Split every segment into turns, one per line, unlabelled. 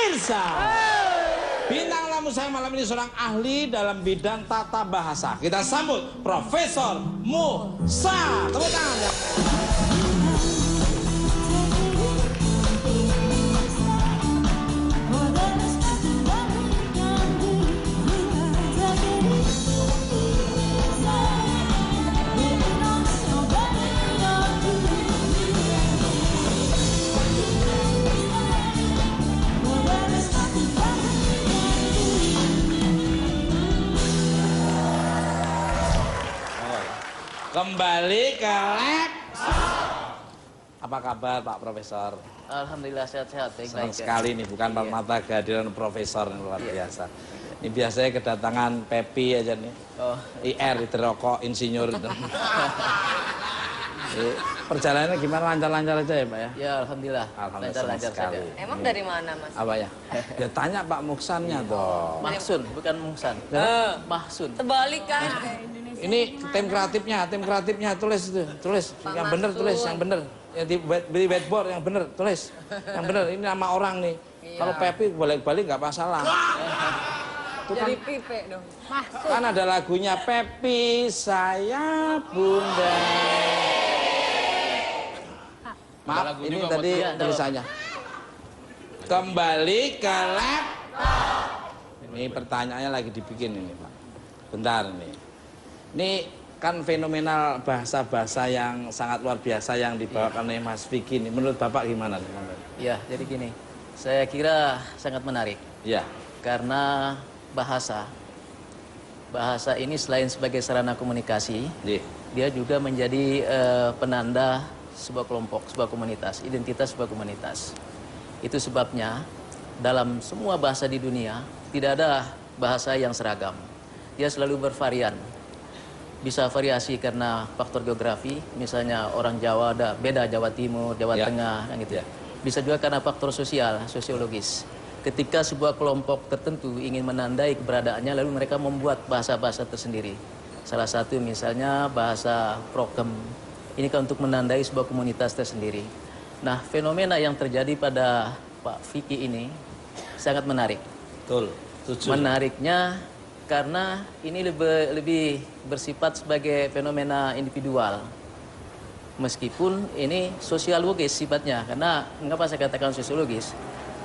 Pemirsa, bintang tamu saya malam ini seorang ahli dalam bidang tata bahasa. Kita sambut Profesor Musa. Tepuk tangan ya. Kembali ke lab. Apa kabar Pak Profesor?
Alhamdulillah sehat-sehat.
Senang sekali nih, bukan mata kehadiran Profesor yang luar biasa. Ini biasanya kedatangan Pepi aja nih.
Oh.
IR, itu rokok, insinyur. Perjalanannya gimana, lancar-lancar aja ya Pak ya?
Ya Alhamdulillah.
Lancar-lancar sekali.
Emang dari mana Mas?
Apa ya? Ya tanya Pak Muksannya dong.
Mahsun, bukan Mungsan. Mahsun.
Terbalik kan?
Ini tim kreatifnya tulis itu, tulis
Pak
yang bener,
Maksud.
tulis yang bener. Yang di whiteboard yang bener, tulis yang bener. Ini nama orang nih.
Iya.
Kalau Pepi balik-balik nggak masalah. Itu kan,
Jadi pipe dong. Masuk.
kan ada lagunya Pepi saya Bunda. Maaf, ini tadi tulisannya. Kembali ke lab. Ini pertanyaannya lagi dibikin ini Pak. Bentar nih. Ini kan fenomenal bahasa-bahasa yang sangat luar biasa yang dibawakan oleh Mas Vicky ini. Menurut Bapak gimana?
Ya, jadi gini. Saya kira sangat menarik.
Ya.
Karena bahasa ini selain sebagai sarana komunikasi, dia juga menjadi penanda sebuah kelompok, sebuah komunitas, identitas sebuah komunitas. Itu sebabnya dalam semua bahasa di dunia tidak ada bahasa yang seragam. Dia selalu bervarian. Bisa variasi karena faktor geografi, misalnya orang Jawa ada beda Jawa Timur, Jawa Tengah, kan gitu. Bisa juga karena faktor sosial, sosiologis. Ketika sebuah kelompok tertentu ingin menandai keberadaannya, lalu mereka membuat bahasa-bahasa tersendiri. Salah satu misalnya bahasa Prokem. Ini kan untuk menandai sebuah komunitas tersendiri. Nah, fenomena yang terjadi pada Pak Vicky ini sangat menarik.
Betul. Tujuh.
Menariknya karena ini lebih bersifat sebagai fenomena individual. Meskipun ini sosiologis sifatnya. Karena mengapa saya katakan sosiologis?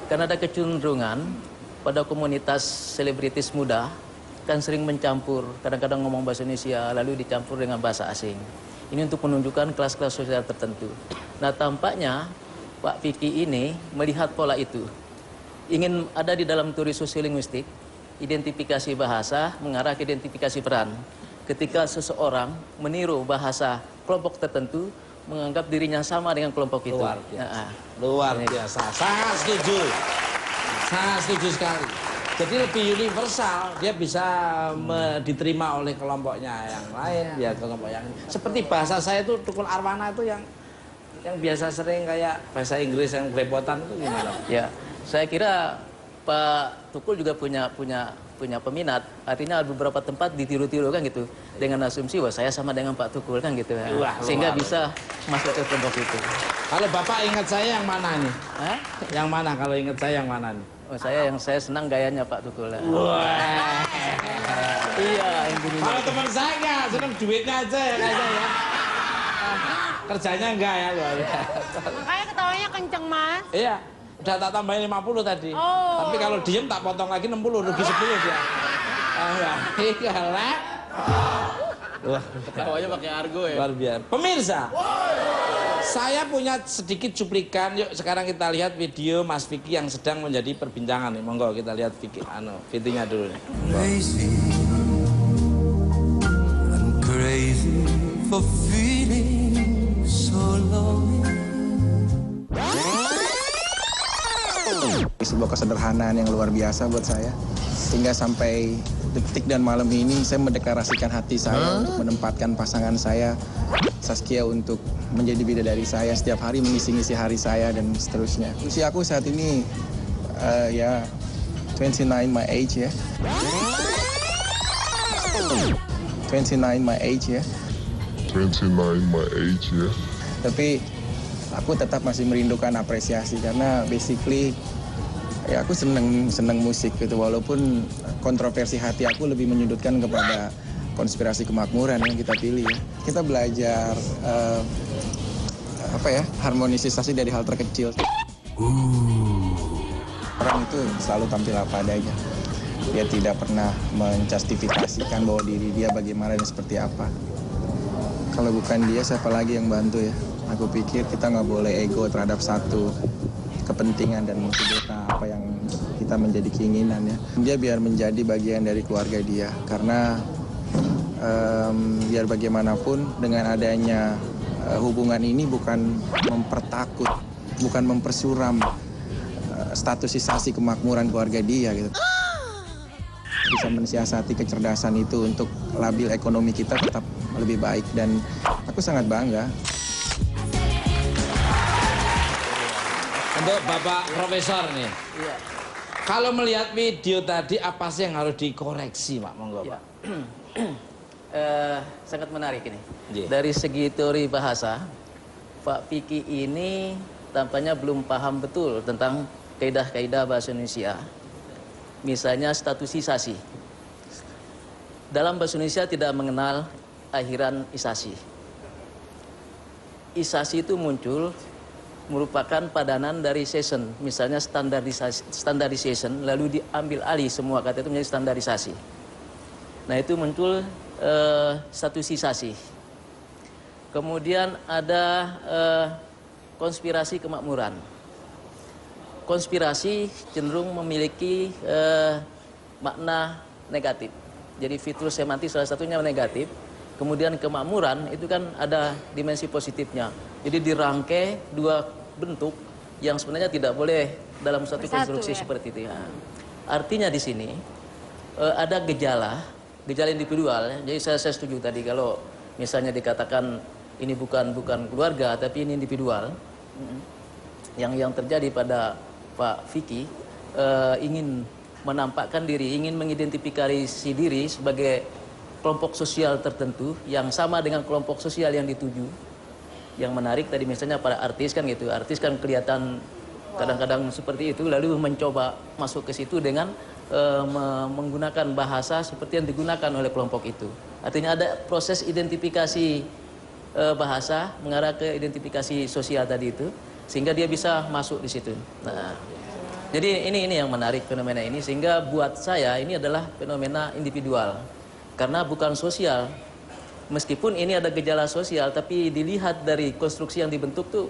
Karena ada kecenderungan pada komunitas selebritis muda kan sering mencampur, kadang-kadang ngomong bahasa Indonesia lalu dicampur dengan bahasa asing. Ini untuk menunjukkan kelas-kelas sosial tertentu. Nah, tampaknya Pak Vicky ini melihat pola itu. Ingin ada di dalam teori sosiolinguistik, identifikasi bahasa mengarah ke identifikasi peran. Ketika seseorang meniru bahasa kelompok tertentu, menganggap dirinya sama dengan kelompok itu.
Luar biasa. Luar biasa. Sangat setuju. Sangat setuju sekali. Jadi lebih universal, dia bisa diterima oleh kelompoknya yang lain, ya kelompok yang seperti bahasa saya itu Tukul Arwana itu yang biasa sering kayak bahasa Inggris yang grepotan itu gimana?
Ya, saya kira Pak Tukul juga punya peminat. Artinya beberapa tempat ditiru-tiru kan gitu. Dengan asumsi bahwa saya sama dengan Pak Tukul kan gitu.
Wah,
sehingga
luar.
bisa masuk ke kelompok itu.
Kalau Bapak ingat saya yang mana nih?
Hah?
Yang mana kalau ingat saya yang mana nih?
Oh, saya senang gayanya Pak Tukul.
Wah.
Iya, yang begini.
Kalau teman saya nggak, senang duitnya aja ya kayaknya ya. Kerjanya enggak ya luar biasa.
Makanya ketawanya kenceng Mas.
Iya. Udah tak tambahin 50 tadi.
Oh.
Tapi kalau diem tak potong lagi 60, rugi 10 dia. Iya lah. Wah,
Ketawanya pakai argo ya.
luar biasa. Pemirsa, saya punya sedikit cuplikan. Yuk sekarang kita lihat video Mas Vicky yang sedang menjadi perbincangan nih. Monggo kita lihat videonya dulu nih.
Crazy, I'm crazy for feeling so lonely.
Sebuah kesederhanaan yang luar biasa buat saya. Sehingga sampai detik dan malam ini saya mendeklarasikan hati saya untuk menempatkan pasangan saya, Saskia, untuk menjadi bidadari saya setiap hari, mengisi-ngisi hari saya dan seterusnya. Usia aku saat ini ya 29 my age ya. 29 my age ya.
29 my age ya.
Tapi aku tetap masih merindukan apresiasi karena basically Ya aku seneng musik gitu, walaupun kontroversi hati aku lebih menyudutkan kepada konspirasi kemakmuran yang kita pilih ya. Kita belajar harmonisasi dari hal terkecil. Orang itu selalu tampil apa adanya. Dia tidak pernah menjustifikasikan bahwa diri dia bagaimana dan seperti apa. Kalau bukan dia, siapa lagi yang bantu ya? Aku pikir kita nggak boleh ego terhadap satu kepentingan dan mengkudeta apa yang kita menjadi keinginan ya. Dia biar menjadi bagian dari keluarga dia, karena biar bagaimanapun dengan adanya hubungan ini bukan mempertakut, bukan mempersuram statusisasi kemakmuran keluarga dia gitu. Bisa mensiasati kecerdasan itu untuk labil ekonomi kita tetap lebih baik, dan aku sangat bangga.
Untuk Bapak Profesor nih,
Iya.
kalau melihat video tadi apa sih yang harus dikoreksi, Pak? Monggo, Pak.
Sangat menarik ini.
Iya.
Dari segi teori bahasa, Pak Vicky ini tampaknya belum paham betul tentang kaidah-kaidah bahasa Indonesia. Misalnya statusisasi. Dalam bahasa Indonesia tidak mengenal akhiran isasi. Isasi itu muncul merupakan padanan dari session, misalnya standardization, lalu diambil alih semua kata itu menjadi standarisasi. Nah itu muncul statusisasi. Kemudian ada konspirasi kemakmuran. Konspirasi cenderung memiliki makna negatif. Jadi fitur semantik salah satunya negatif. Kemudian kemakmuran itu kan ada dimensi positifnya. Jadi dirangkai dua bentuk yang sebenarnya tidak boleh dalam satu konstruksi seperti itu. Ya. Artinya di sini ada gejala individual. Ya. Jadi saya setuju tadi kalau misalnya dikatakan ini bukan keluarga tapi ini individual. Yang terjadi pada Pak Vicky ingin menampakkan diri, ingin mengidentifikasi diri sebagai kelompok sosial tertentu yang sama dengan kelompok sosial yang dituju. Yang menarik tadi misalnya para artis kan gitu. Artis kan kelihatan kadang-kadang seperti itu, lalu mencoba masuk ke situ dengan menggunakan bahasa seperti yang digunakan oleh kelompok itu. Artinya ada proses identifikasi bahasa mengarah ke identifikasi sosial tadi itu, sehingga dia bisa masuk di situ. Nah, jadi ini yang menarik fenomena ini, sehingga buat saya ini adalah fenomena individual. Karena bukan sosial, meskipun ini ada gejala sosial, tapi dilihat dari konstruksi yang dibentuk tuh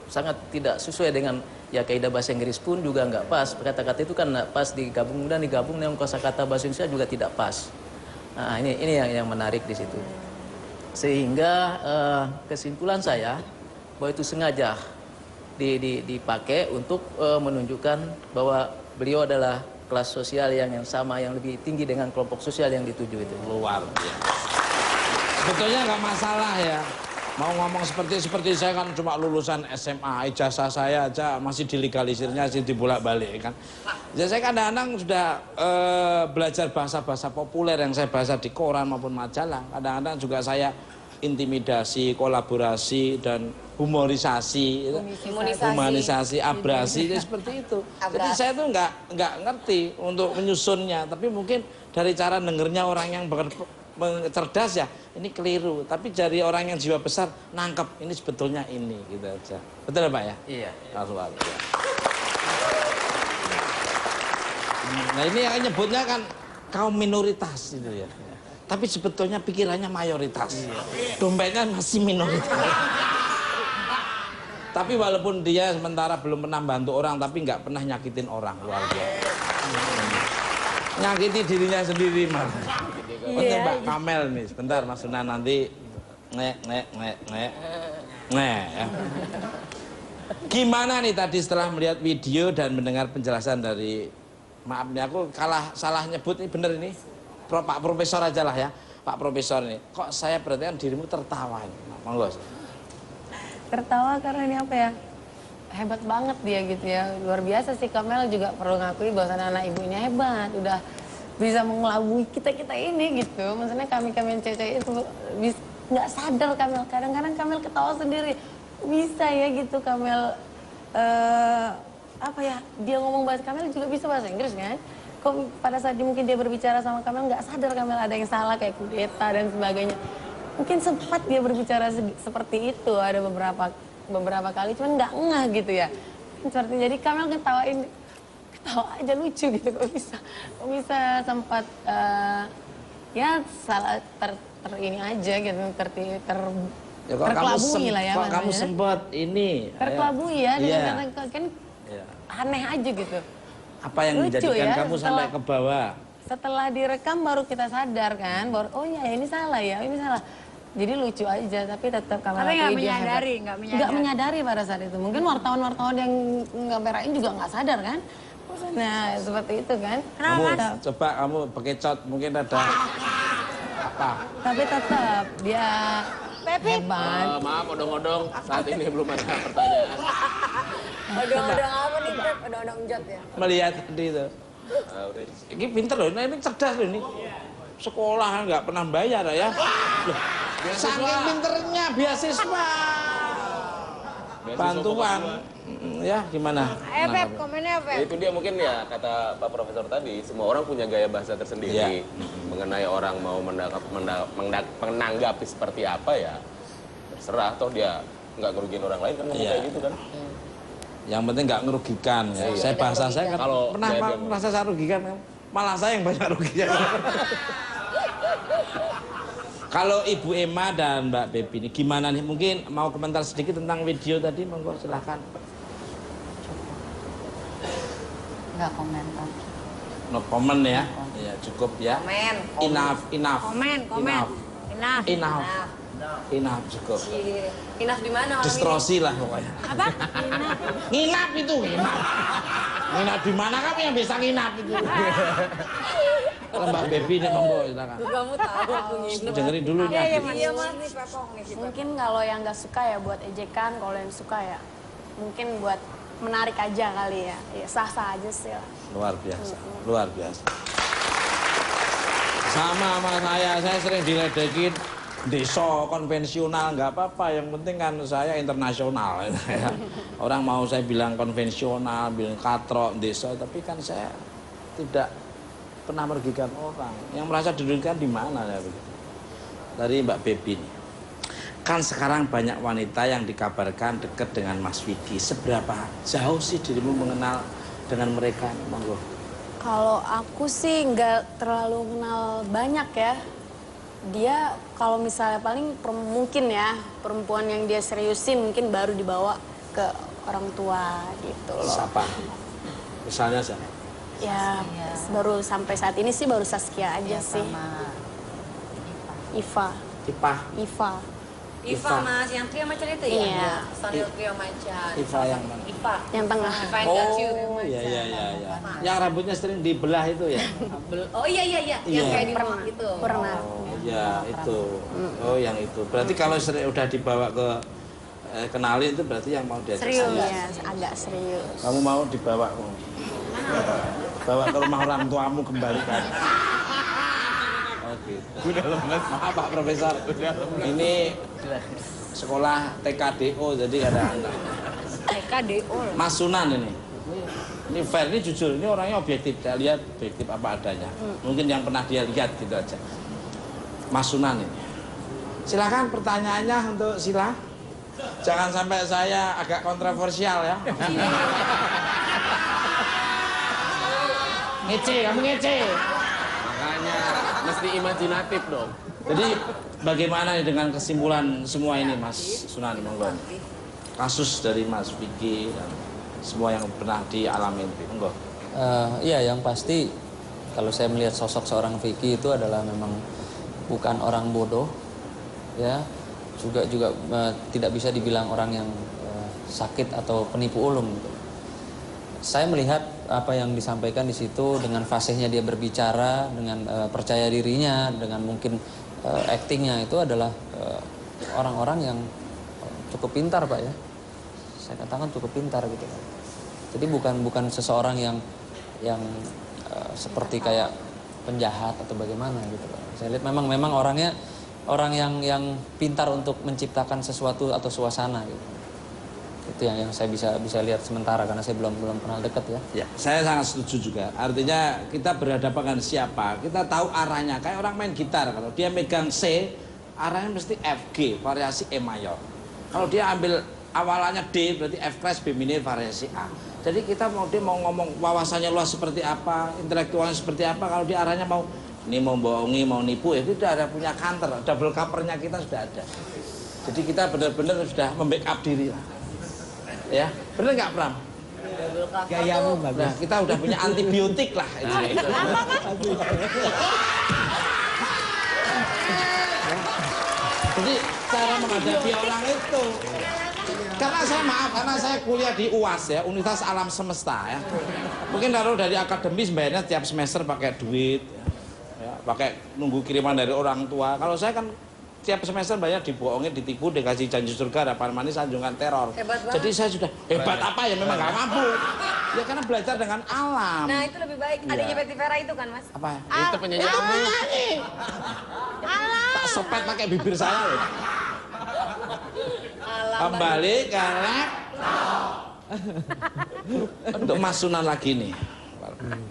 sangat tidak sesuai dengan ya kaidah bahasa Inggris pun juga nggak pas. Kata-kata itu kan nggak pas digabung dengan kosakata bahasa Indonesia juga tidak pas. Nah ini yang menarik di situ. Sehingga kesimpulan saya bahwa itu sengaja dipakai untuk menunjukkan bahwa beliau adalah kelas sosial yang sama, yang lebih tinggi dengan kelompok sosial yang dituju itu.
Luar biasa. Sebetulnya nggak masalah ya. Mau ngomong seperti saya kan cuma lulusan SMA, ijazah saya aja masih dilegalisirnya, masih dibolak-balik kan. Jadi saya kadang-kadang sudah belajar bahasa-bahasa populer yang saya baca di koran maupun majalah. Kadang-kadang juga saya intimidasi, kolaborasi, dan humorisasi, humanisasi, abrasi, seperti itu. Jadi saya tuh nggak ngerti untuk menyusunnya, tapi mungkin dari cara dengernya orang yang cerdas ya, ini keliru. Tapi dari orang yang jiwa besar nangkep ini sebetulnya ini, gitu aja. Betul ya Pak ya?
Iya.
Ya. Nah ini yang nyebutnya kan kaum minoritas itu ya. Tapi sebetulnya pikirannya mayoritas. Dompetnya masih minoritas. Tapi walaupun dia sementara belum pernah bantu orang, tapi nggak pernah nyakitin orang, luar biasa. Nyakiti dirinya sendiri malah. Mbak Kamel nih, sebentar Mas Sunan nanti ya. Gimana nih tadi setelah melihat video dan mendengar penjelasan dari, maaf nih aku salah nyebut nih, bener ini Pak Profesor aja lah ya, Pak Profesor nih. Kok saya perhatikan dirimu tertawa ini, monggo.
Tertawa karena ini apa ya? Hebat banget dia gitu ya. Luar biasa sih, Kamel juga perlu ngakui bahwa anak ibu ini hebat. Udah bisa mengelabui kita-kita ini gitu. Maksudnya kami cewek itu nggak sadar Kamel. Kadang-kadang Kamel ketawa sendiri. Bisa ya gitu Kamel apa ya, dia ngomong bahasa Kamel juga bisa bahasa Inggris kan. Kok pada saat mungkin dia berbicara sama Kamel nggak sadar Kamel ada yang salah kayak kudeta dan sebagainya. Mungkin sempat dia berbicara seperti itu ada beberapa kali, cuman nggak ngeh gitu ya. Seperti jadi Kamel ketawa aja lucu gitu, kok bisa sempat ya salah ini aja gitu
Ya, kok
terkelabui lah ya.
Kok kamu sempat ini
terkelabui ya,
iya.
kan aneh aja gitu.
Apa yang
Lucu
menjadikan
ya,
kamu sampai ke bawah?
Setelah direkam baru kita sadar kan, baru oh ya ini salah ya, ini salah. Jadi lucu aja, tapi tetap Kamel
Tapi nggak
akui dia
menyadari,
hebat.
nggak
Nggak menyadari pada saat itu. Mungkin wartawan-wartawan yang ngamerain juga nggak sadar kan. Nah seperti itu kan.
Coba kamu bekecot mungkin ada apa?
Tapi tetap dia hebat.
Maaf, odong-odong. Saat ini belum ada pertanyaan.
Odong-odong apa nih, Pep? Odong-odong jod ya?
Melihat tadi itu. Ini pinter loh, ini cerdas loh ini. Sekolah nggak pernah bayar ya. Loh, saking pinternya beasiswa. Bantuan. Ya gimana?
Pep, komennya Pep.
Ya, itu dia mungkin ya kata Pak Profesor tadi, semua orang punya gaya bahasa tersendiri mengenai orang mau menanggapi seperti apa ya terserah, toh dia nggak ngerugiin orang lain kan ngomong kayak gitu kan.
Yang penting nggak ngerugikan ya. Saya bahasa saya kan
Kalau
pernah merasa saya rugikan, malah saya yang banyak rugikan. Kalau Ibu Emma dan Mbak Bebi ini gimana nih? Mungkin mau komentar sedikit tentang video tadi, monggo silahkan.
Nggak komentar.
No comment ya, ya cukup ya. Enough.
Komen.
Enough cukup.
Enough di mana?
Distrosi lah pokoknya.
Apa?
Nginap itu, nginap. Nginap di mana kamu yang bisa nginap itu? Kalau Mbak Bebi nih monggo silakan.
Kamu tahu aku nginep.
Dengerin dulu nih.
Iya mas, nih Pepong nih.
Mungkin kalau yang nggak suka ya buat ejekan, kalau yang suka ya mungkin buat menarik aja kali ya. Ya sah-sah aja sih lah.
Luar biasa, luar biasa. Sama saya sering diledekin desa konvensional nggak apa-apa, yang penting kan saya internasional. Orang mau saya bilang konvensional, bilang katrok, desa, tapi kan saya tidak pernah merugikan orang. Yang merasa dirugikan di mana ya begitu? Dari Mbak Bebi nih. Kan sekarang banyak wanita yang dikabarkan dekat dengan Mas Vicky. Seberapa jauh sih dirimu mengenal dengan mereka? Monggo.
Kalau aku sih nggak terlalu kenal banyak ya. Dia kalau misalnya paling mungkin ya perempuan yang dia seriusin mungkin baru dibawa ke orang tua gitu loh.
Siapa? Misalnya siapa?
Ya baru sampai saat ini sih baru Saskia aja sih. Iva.
Iva mas, yang trio macan itu ya?
Iya.
Sonil trio macan.
Iva yang mana?
Iva.
Yang tengah.
Iva yang kecil.
Oh iya. Yang rambutnya sering dibelah itu ya?
Oh iya. Yang kayak di rumah gitu.
Pernah.
Oh ya itu. Oh yang itu. Berarti kalau udah dibawa ke kenali itu berarti yang mau diajak
Serius.
saya.
Iya, agak serius.
Kamu mau dibawa bawa ke rumah orang tuamu kembalikan. Oke. Udah lemes. Maaf Pak Profesor. Ini sekolah TKDO jadi ada anak.
TKDO.
Mas Sunan ini. Ini fair, ini jujur, ini orangnya objektif. Saya lihat objektif apa adanya. Mungkin yang pernah dia lihat gitu aja. Mas Sunan ini. Silakan pertanyaannya untuk Sila. Jangan sampai saya agak kontroversial ya. Ngece, kamu ngece.
Makanya mesti imajinatif dong.
Jadi bagaimana nih dengan kesimpulan semua ini Mas Sunan monggo. Kasus dari Mas Vicky dan semua yang pernah dialami monggo.
Iya, yang pasti kalau saya melihat sosok seorang Vicky itu adalah memang bukan orang bodoh, ya, juga tidak bisa dibilang orang yang sakit atau penipu ulung. Gitu. Saya melihat apa yang disampaikan di situ dengan fasihnya dia berbicara, dengan percaya dirinya, dengan mungkin aktingnya itu adalah orang-orang yang cukup pintar Pak ya. Saya katakan cukup pintar gitu. Jadi bukan seseorang yang seperti kayak penjahat atau bagaimana gitu. Saya lihat memang orangnya orang yang pintar untuk menciptakan sesuatu atau suasana gitu.
Itu yang saya bisa lihat sementara karena saya belum pernah dekat ya.
Ya, saya sangat setuju juga. Artinya kita berhadapan dengan siapa, kita tahu arahnya. Kayak orang main gitar, kalau dia megang C, arahnya mesti F G, variasi E mayor. Kalau dia ambil awalannya D, berarti F crash B minor variasi A. Jadi kita mau ngomong wawasannya luas seperti apa, intelektualnya seperti apa. Kalau dia arahnya mau ini mau bohongi, mau nipu, ya itu sudah ada punya counter, double covernya kita sudah ada. Jadi kita benar-benar sudah membackup diri lah. Ya, benar nggak Pram?
Gayamu bagus.
Nah, kita udah punya antibiotik lah. Jadi cara menghadapi orang itu, karena saya kuliah di UAS ya, Universitas Alam Semesta ya. Mungkin dari akademis bayarnya tiap semester pakai duit, ya, pakai nunggu kiriman dari orang tua. Kalau saya kan tiap semester banyak dibohongin, ditipu, dikasih janji surga, harapan manis, sanjungan teror. Jadi saya sudah hebat apa ya, memang nggak mampu. Ya karena belajar dengan alam.
Nah itu lebih baik.
Ya.
Adanya Betty Vera itu kan mas?
Apa?
Itu penyanyi kamu.
Tak sepet pakai bibir saya loh. Kembali ke untuk Mas Sunan lagi nih.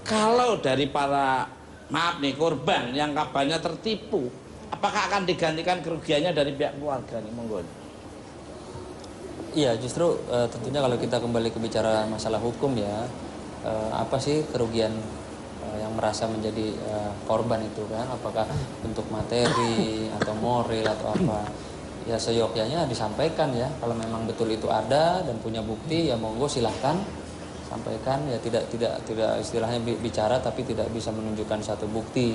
Kalau dari para maaf nih korban yang kabarnya tertipu, apakah akan digantikan kerugiannya dari pihak keluarga nih, monggo?
Iya, justru tentunya kalau kita kembali ke bicara masalah hukum ya, apa sih kerugian yang merasa menjadi korban itu kan? Apakah bentuk materi atau moral atau apa? Ya seyogyanya disampaikan ya. Kalau memang betul itu ada dan punya bukti ya monggo silahkan sampaikan ya, tidak istilahnya bicara tapi tidak bisa menunjukkan satu bukti.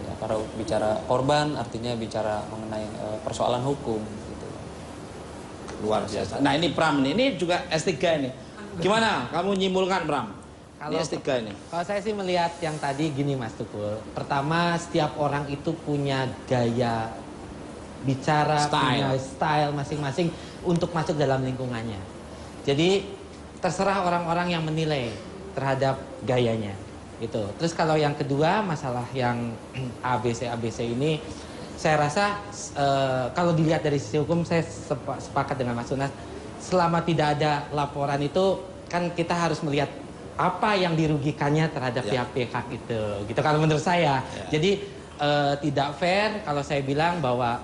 Ya, kalau bicara korban artinya bicara mengenai persoalan hukum gitu.
Luar biasa. Nah, ini Pram ini juga S3 ini. Gimana kamu nyimpulkan Pram? Ini S3 ini.
Kalau saya sih melihat yang tadi gini Mas Tukul. Pertama, setiap orang itu punya gaya bicara, punya style masing-masing untuk masuk dalam lingkungannya. Jadi terserah orang-orang yang menilai terhadap gayanya gitu. Terus kalau yang kedua masalah yang ABC ini, saya rasa kalau dilihat dari sisi hukum saya sepakat dengan Mas Sunas. Selama tidak ada laporan itu kan kita harus melihat apa yang dirugikannya terhadap pihak-pihak itu. Gitu kalau menurut saya. Jadi tidak fair kalau saya bilang bahwa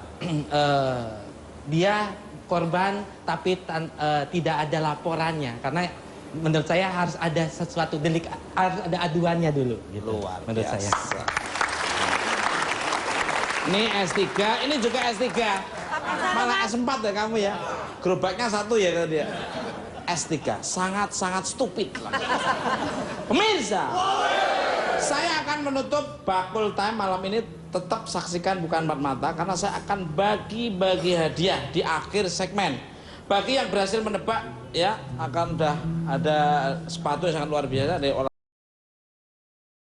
dia korban tapi tidak ada laporannya, karena menurut saya harus ada sesuatu delik, harus ada aduannya dulu gitu.
Luar
menurut
biasa.
saya.
Ini S3, ini juga S3. Malah S4 ya kamu ya. Gerobaknya satu ya kata dia. S3, sangat-sangat stupid. Pemirsa, saya akan menutup Bakul Time malam ini. Tetap saksikan Bukan Empat Mata karena saya akan bagi-bagi hadiah di akhir segmen. Bagi yang berhasil menebak ya akan udah ada sepatu yang sangat luar biasa dari